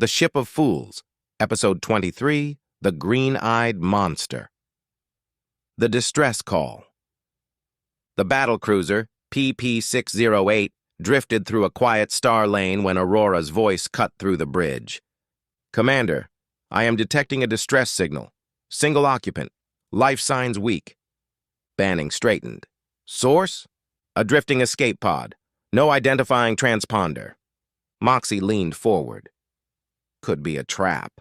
The Ship of Fools, Episode 23, The Green-Eyed Monster. The Distress Call. The Battlecruiser, PP-608, drifted through a quiet star lane when Aurora's voice cut through the bridge. "Commander, I am detecting a distress signal. Single occupant. Life signs weak." Banning straightened. "Source? A drifting escape pod. No identifying transponder." Moxie leaned forward. "Could be a trap."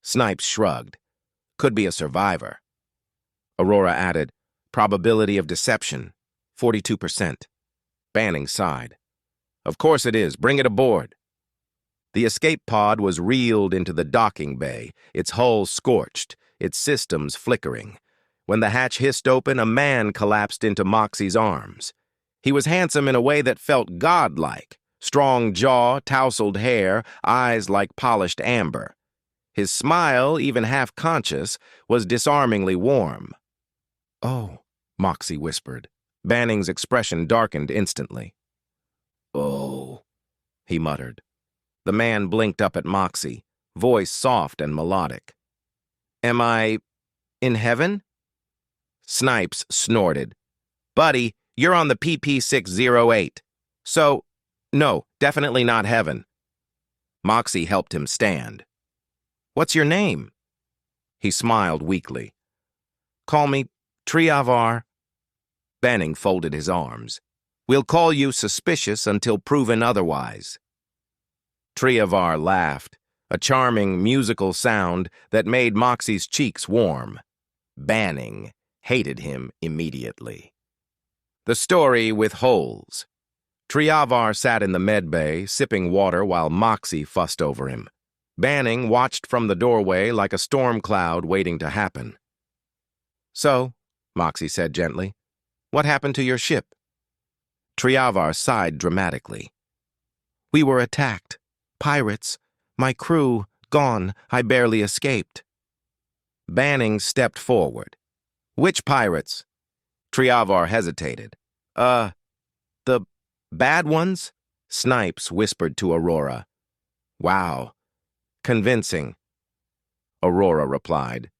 Snipes shrugged. "Could be a survivor." Aurora added, "Probability of deception, 42%. Banning sighed. "Of course it is. Bring it aboard." The escape pod was reeled into the docking bay, its hull scorched, its systems flickering. When the hatch hissed open, a man collapsed into Moxie's arms. He was handsome in a way that felt godlike. Strong jaw, tousled hair, eyes like polished amber. His smile, even half-conscious, was disarmingly warm. "Oh," Moxie whispered. Banning's expression darkened instantly. "Oh," he muttered. The man blinked up at Moxie, voice soft and melodic. "Am I in heaven?" Snipes snorted. "Buddy, you're on the PP-608. So, no, definitely not heaven." Moxie helped him stand. "What's your name?" He smiled weakly. "Call me Triavar." Banning folded his arms. "We'll call you suspicious until proven otherwise." Triavar laughed, a charming musical sound that made Moxie's cheeks warm. Banning hated him immediately. The story with holes. Triavar sat in the medbay, sipping water while Moxie fussed over him. Banning watched from the doorway like a storm cloud waiting to happen. "So," Moxie said gently, "what happened to your ship?" Triavar sighed dramatically. "We were attacked. Pirates. My crew, gone. I barely escaped." Banning stepped forward. "Which pirates?" Triavar hesitated. The bad ones?" Snipes whispered to Aurora. "Wow. Convincing." Aurora replied.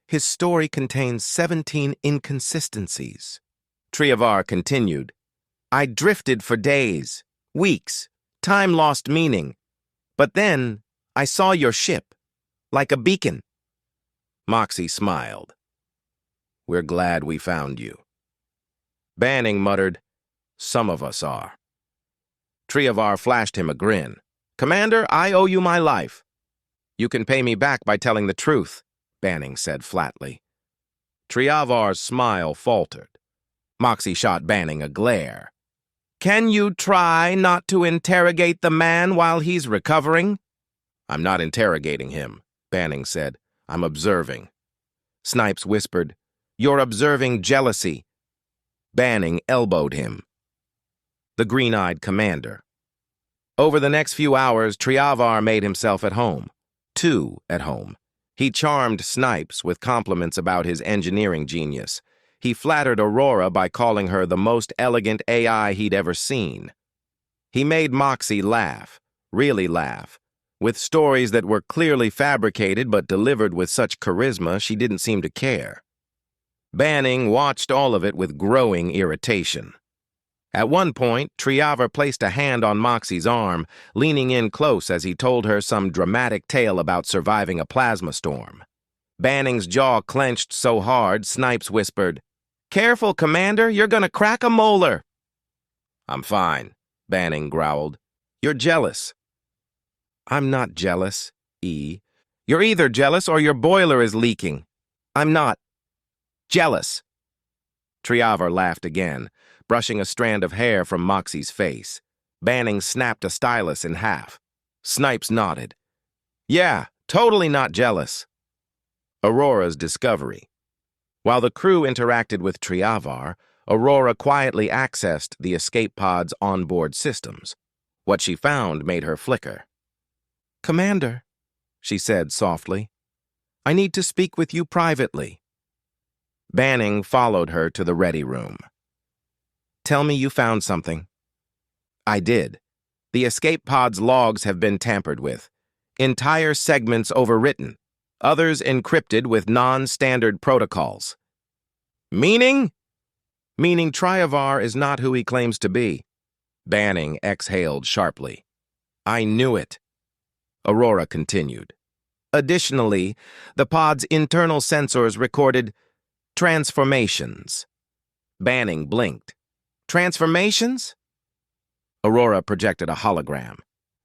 "His story contains 17 inconsistencies." Triavar continued. "I drifted for days, weeks. Time lost meaning. But then I saw your ship, like a beacon." Moxie smiled. "We're glad we found you." Banning muttered, "Some of us are." Triavar flashed him a grin. "Commander, I owe you my life." "You can pay me back by telling the truth," Banning said flatly. Triavar's smile faltered. Moxie shot Banning a glare. "Can you try not to interrogate the man while he's recovering?" "I'm not interrogating him," Banning said. "I'm observing." Snipes whispered, "You're observing jealousy." Banning elbowed him. The green-eyed commander. Over the next few hours, Triavar made himself at home. Too at home. He charmed Snipes with compliments about his engineering genius. He flattered Aurora by calling her the most elegant AI he'd ever seen. He made Moxie laugh, really laugh, with stories that were clearly fabricated but delivered with such charisma she didn't seem to care. Banning watched all of it with growing irritation. At one point, Triavar placed a hand on Moxie's arm, leaning in close as he told her some dramatic tale about surviving a plasma storm. Banning's jaw clenched so hard, Snipes whispered, "Careful, Commander, you're gonna crack a molar." "I'm fine," Banning growled. "You're jealous." "I'm not jealous, E. You're either jealous or your boiler is leaking." "I'm not jealous." Triavar laughed again, brushing a strand of hair from Moxie's face. Banning snapped a stylus in half. Snipes nodded. "Yeah, totally not jealous." Aurora's discovery. While the crew interacted with Triavar, Aurora quietly accessed the escape pod's onboard systems. What she found made her flicker. "Commander," she said softly, "I need to speak with you privately." Banning followed her to the ready room. "Tell me you found something." "I did. The escape pod's logs have been tampered with. entire segments overwritten, others encrypted with non-standard protocols. Meaning? Meaning Triavar is not who he claims to be. Banning exhaled sharply. I knew it. Aurora continued. Additionally, the pod's internal sensors recorded transformations. Banning blinked. Transformations? Aurora projected a hologram.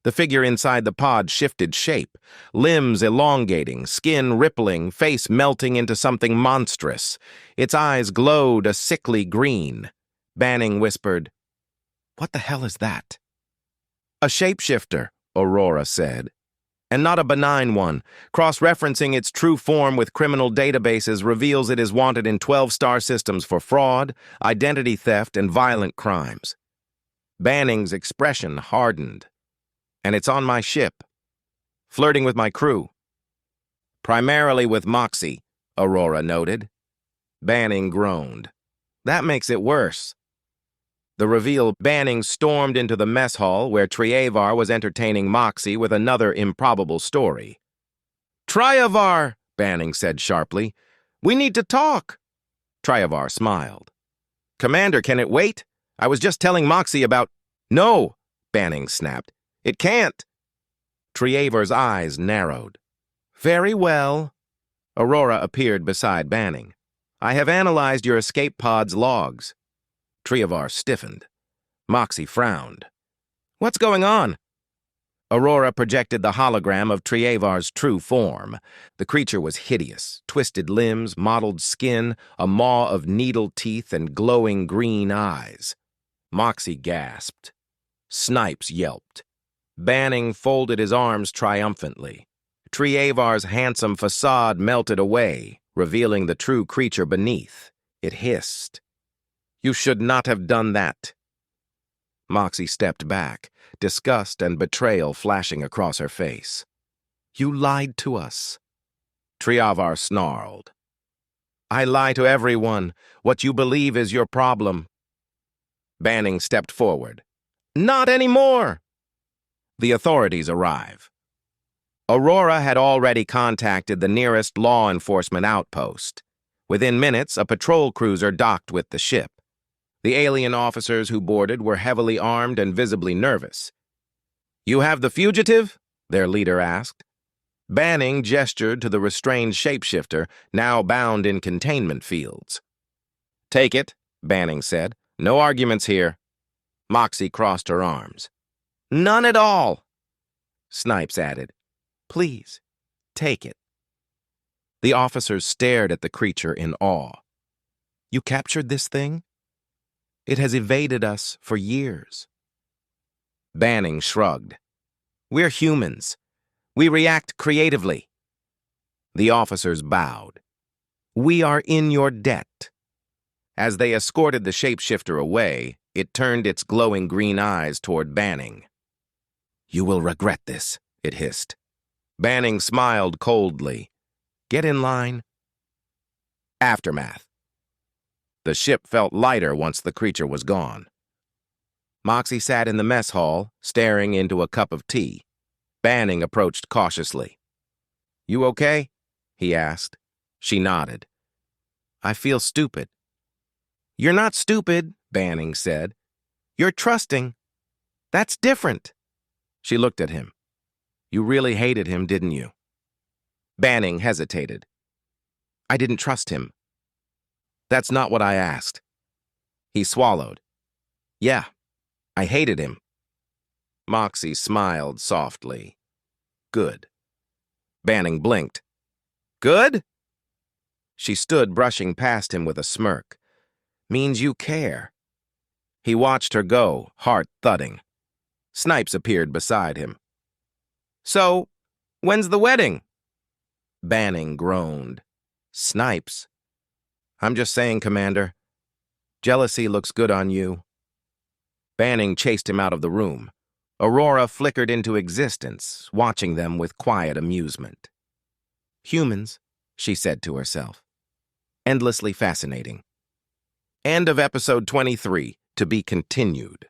The figure inside the pod shifted shape, limbs elongating, skin rippling, face melting into something monstrous. Its eyes glowed a sickly green. Banning whispered, "What the hell is that?" "A shapeshifter," Aurora said. "And not a benign one. Cross-referencing its true form with criminal databases reveals it is wanted in 12-star systems for fraud, identity theft, and violent crimes." Banning's expression hardened. "And it's on my ship. Flirting with my crew." "Primarily with Moxie," Aurora noted. Banning groaned. "That makes it worse." The reveal, Banning stormed into the mess hall where Triavar was entertaining Moxie with another improbable story. "Triavar," Banning said sharply. "We need to talk." Triavar smiled. "Commander, can it wait? I was just telling Moxie about—" "No," Banning snapped. "It can't." Triavar's eyes narrowed. "Very well." Aurora appeared beside Banning. "I have analyzed your escape pod's logs." Triavar stiffened. Moxie frowned. "What's going on?" Aurora projected the hologram of Triavar's true form. The creature was hideous, twisted limbs, mottled skin, a maw of needle teeth, and glowing green eyes. Moxie gasped. Snipes yelped. Banning folded his arms triumphantly. Triavar's handsome facade melted away, revealing the true creature beneath. It hissed. "You should not have done that." Moxie stepped back, disgust and betrayal flashing across her face. "You lied to us." Triavar snarled. "I lie to everyone. What you believe is your problem." Banning stepped forward. "Not anymore!" The authorities arrive. Aurora had already contacted the nearest law enforcement outpost. Within minutes, a patrol cruiser docked with the ship. The alien officers who boarded were heavily armed and visibly nervous. "You have the fugitive?" their leader asked. Banning gestured to the restrained shapeshifter, now bound in containment fields. "Take it," Banning said. "No arguments here." Moxie crossed her arms. "None at all." Snipes added, "Please, take it." The officers stared at the creature in awe. "You captured this thing? It has evaded us for years." Banning shrugged. "We're humans. We react creatively." The officers bowed. "We are in your debt." As they escorted the shapeshifter away, it turned its glowing green eyes toward Banning. "You will regret this," it hissed. Banning smiled coldly. "Get in line." Aftermath. The ship felt lighter once the creature was gone. Moxie sat in the mess hall, staring into a cup of tea. Banning approached cautiously. "You okay?" he asked. She nodded. "I feel stupid." "You're not stupid," Banning said. "You're trusting. That's different." She looked at him. "You really hated him, didn't you?" Banning hesitated. "I didn't trust him." "That's not what I asked." He swallowed. "Yeah, I hated him." Moxie smiled softly. "Good." Banning blinked. "Good?" She stood brushing past him with a smirk. "Means you care." He watched her go, heart thudding. Snipes appeared beside him. "So, when's the wedding?" Banning groaned. "Snipes?" "I'm just saying, Commander. Jealousy looks good on you." Banning chased him out of the room. Aurora flickered into existence, watching them with quiet amusement. "Humans," she said to herself. "Endlessly fascinating." End of episode 23, to be continued.